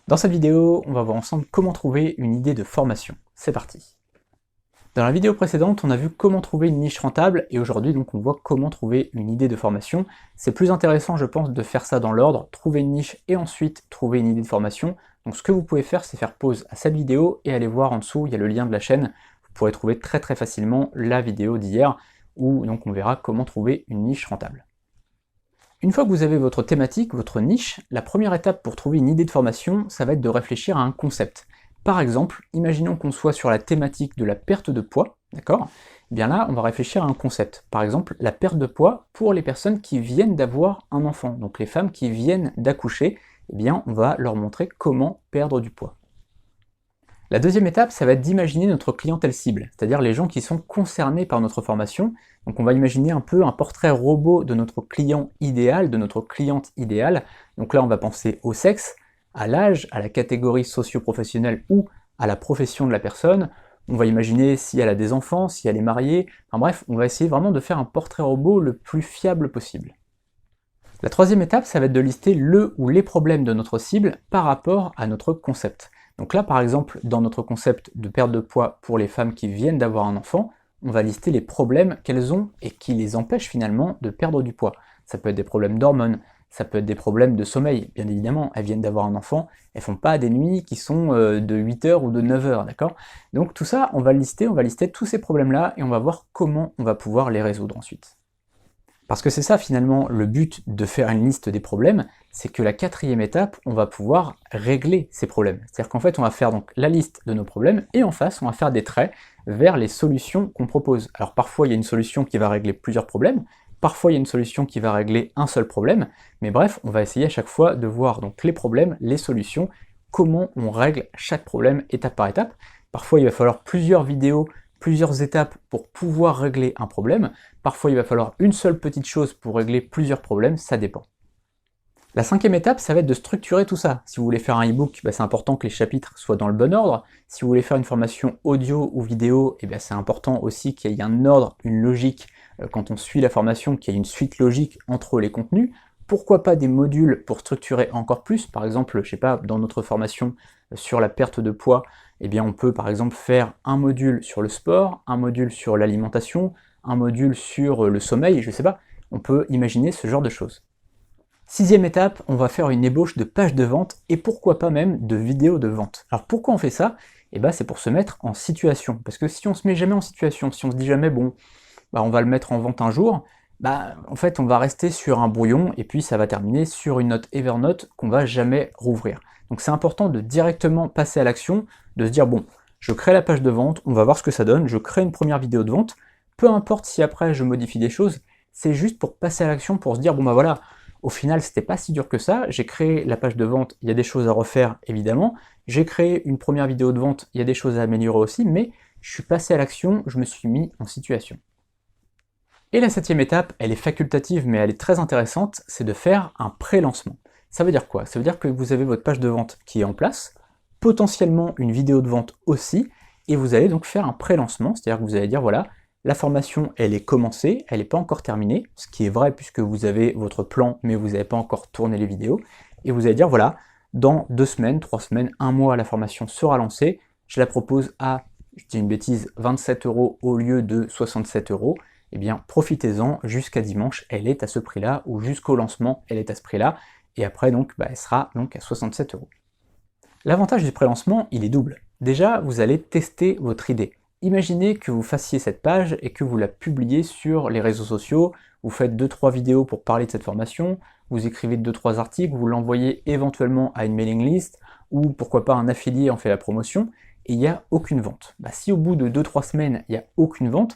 Dans cette vidéo, on va voir ensemble comment trouver une idée de formation. C'est parti. Dans la vidéo précédente, on a vu comment trouver une niche rentable, et aujourd'hui donc on voit comment trouver une idée de formation. C'est plus intéressant je pense de faire ça dans l'ordre, trouver une niche et ensuite trouver une idée de formation. Donc ce que vous pouvez faire, c'est faire pause à cette vidéo et aller voir en dessous, il y a le lien de la chaîne. Vous pourrez trouver très facilement la vidéo d'hier, où donc on verra comment trouver une niche rentable. Une fois que vous avez votre thématique, votre niche, la première étape pour trouver une idée de formation, ça va être de réfléchir à un concept. Par exemple, imaginons qu'on soit sur la thématique de la perte de poids, d'accord? Eh bien là, on va réfléchir à un concept. Par exemple, la perte de poids pour les personnes qui viennent d'avoir un enfant. Donc les femmes qui viennent d'accoucher, eh bien on va leur montrer comment perdre du poids. La deuxième étape, ça va être d'imaginer notre clientèle cible, c'est-à-dire les gens qui sont concernés par notre formation. Donc on va imaginer un peu un portrait robot de notre client idéal, de notre cliente idéale. Donc là, on va penser au sexe, à l'âge, à la catégorie socio-professionnelle ou à la profession de la personne. On va imaginer si elle a des enfants, si elle est mariée. Enfin bref, on va essayer vraiment de faire un portrait robot le plus fiable possible. La troisième étape, ça va être de lister le ou les problèmes de notre cible par rapport à notre concept. Donc là, par exemple, dans notre concept de perte de poids pour les femmes qui viennent d'avoir un enfant, on va lister les problèmes qu'elles ont et qui les empêchent finalement de perdre du poids. Ça peut être des problèmes d'hormones, ça peut être des problèmes de sommeil, bien évidemment, elles viennent d'avoir un enfant, elles font pas des nuits qui sont de 8 heures ou de 9 heures, d'accord? Donc tout ça, on va lister tous ces problèmes-là et on va voir comment on va pouvoir les résoudre ensuite. Parce que c'est ça finalement le but de faire une liste des problèmes, c'est que la quatrième étape, on va pouvoir régler ces problèmes. C'est-à-dire qu'en fait, on va faire donc la liste de nos problèmes et en face, on va faire des traits vers les solutions qu'on propose. Alors parfois, il y a une solution qui va régler plusieurs problèmes, parfois il y a une solution qui va régler un seul problème, mais bref, on va essayer à chaque fois de voir donc les problèmes, les solutions, comment on règle chaque problème étape par étape. Parfois, il va falloir plusieurs vidéos, plusieurs étapes pour pouvoir régler un problème. Parfois, il va falloir une seule petite chose pour régler plusieurs problèmes, ça dépend. La cinquième étape, ça va être de structurer tout ça. Si vous voulez faire un e-book, c'est important que les chapitres soient dans le bon ordre. Si vous voulez faire une formation audio ou vidéo, c'est important aussi qu'il y ait un ordre, une logique, quand on suit la formation, qu'il y ait une suite logique entre les contenus. Pourquoi pas des modules pour structurer encore plus? Par exemple, je sais pas, dans notre formation sur la perte de poids, on peut par exemple faire un module sur le sport, un module sur l'alimentation, un module sur le sommeil, je sais pas, on peut imaginer ce genre de choses. Sixième étape, on va faire une ébauche de page de vente et pourquoi pas même de vidéos de vente. Alors pourquoi on fait ça? C'est pour se mettre en situation, parce que si on se met jamais en situation, si on se dit jamais bon, on va le mettre en vente un jour, en fait on va rester sur un brouillon et puis ça va terminer sur une note Evernote qu'on va jamais rouvrir. Donc c'est important de directement passer à l'action, de se dire bon, je crée la page de vente, on va voir ce que ça donne, je crée une première vidéo de vente, peu importe si après je modifie des choses, c'est juste pour passer à l'action, pour se dire bon voilà, au final c'était pas si dur que ça, j'ai créé la page de vente, il y a des choses à refaire évidemment, j'ai créé une première vidéo de vente, il y a des choses à améliorer aussi, mais je suis passé à l'action, je me suis mis en situation. Et la septième étape, elle est facultative mais elle est très intéressante, c'est de faire un pré-lancement. Ça veut dire quoi? Ça veut dire que vous avez votre page de vente qui est en place, potentiellement une vidéo de vente aussi, et vous allez donc faire un pré-lancement, c'est-à-dire que vous allez dire voilà, la formation elle est commencée, elle n'est pas encore terminée, ce qui est vrai puisque vous avez votre plan mais vous n'avez pas encore tourné les vidéos, et vous allez dire voilà, dans 2 semaines, 3 semaines, 1 mois la formation sera lancée, je la propose à, je dis une bêtise, 27 € au lieu de 67 €, profitez-en, jusqu'à dimanche elle est à ce prix-là, ou jusqu'au lancement elle est à ce prix-là, et après donc elle sera donc à 67 €. L'avantage du pré-lancement, il est double. Déjà, vous allez tester votre idée. Imaginez que vous fassiez cette page et que vous la publiez sur les réseaux sociaux, vous faites 2-3 vidéos pour parler de cette formation, vous écrivez 2-3 articles, vous l'envoyez éventuellement à une mailing list, ou pourquoi pas un affilié en fait la promotion, et il n'y a aucune vente. Si au bout de 2-3 semaines, il n'y a aucune vente,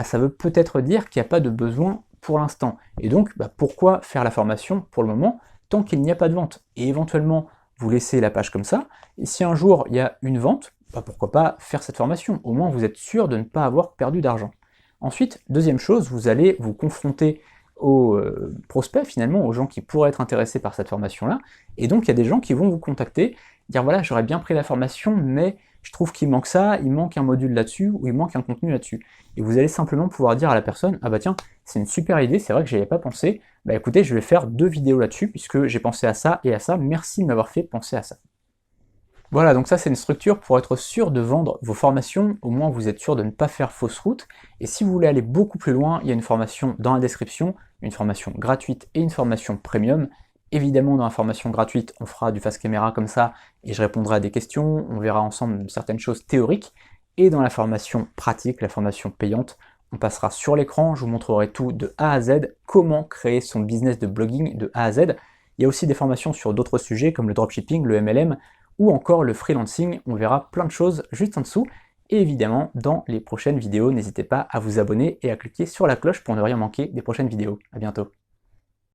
ça veut peut-être dire qu'il n'y a pas de besoin pour l'instant. Et donc, pourquoi faire la formation pour le moment, tant qu'il n'y a pas de vente? Et éventuellement, vous laissez la page comme ça, et si un jour il y a une vente, pourquoi pas faire cette formation? Au moins vous êtes sûr de ne pas avoir perdu d'argent. Ensuite, deuxième chose, vous allez vous confronter aux prospects finalement, aux gens qui pourraient être intéressés par cette formation-là, et donc il y a des gens qui vont vous contacter, dire voilà, j'aurais bien pris la formation, mais je trouve qu'il manque ça, il manque un module là-dessus, ou il manque un contenu là-dessus. Et vous allez simplement pouvoir dire à la personne, ah bah tiens, c'est une super idée, c'est vrai que j'y avais pas pensé, écoutez, je vais faire 2 vidéos là-dessus, puisque j'ai pensé à ça et à ça, merci de m'avoir fait penser à ça. Voilà, donc ça c'est une structure pour être sûr de vendre vos formations, au moins vous êtes sûr de ne pas faire fausse route, et si vous voulez aller beaucoup plus loin, il y a une formation dans la description, une formation gratuite et une formation premium. Évidemment dans la formation gratuite, on fera du face caméra comme ça, et je répondrai à des questions, on verra ensemble certaines choses théoriques, et dans la formation pratique, la formation payante, on passera sur l'écran, je vous montrerai tout de A à Z, comment créer son business de blogging de A à Z. Il y a aussi des formations sur d'autres sujets comme le dropshipping, le MLM, ou encore le freelancing, on verra plein de choses juste en dessous. Et évidemment, dans les prochaines vidéos, n'hésitez pas à vous abonner et à cliquer sur la cloche pour ne rien manquer des prochaines vidéos. À bientôt.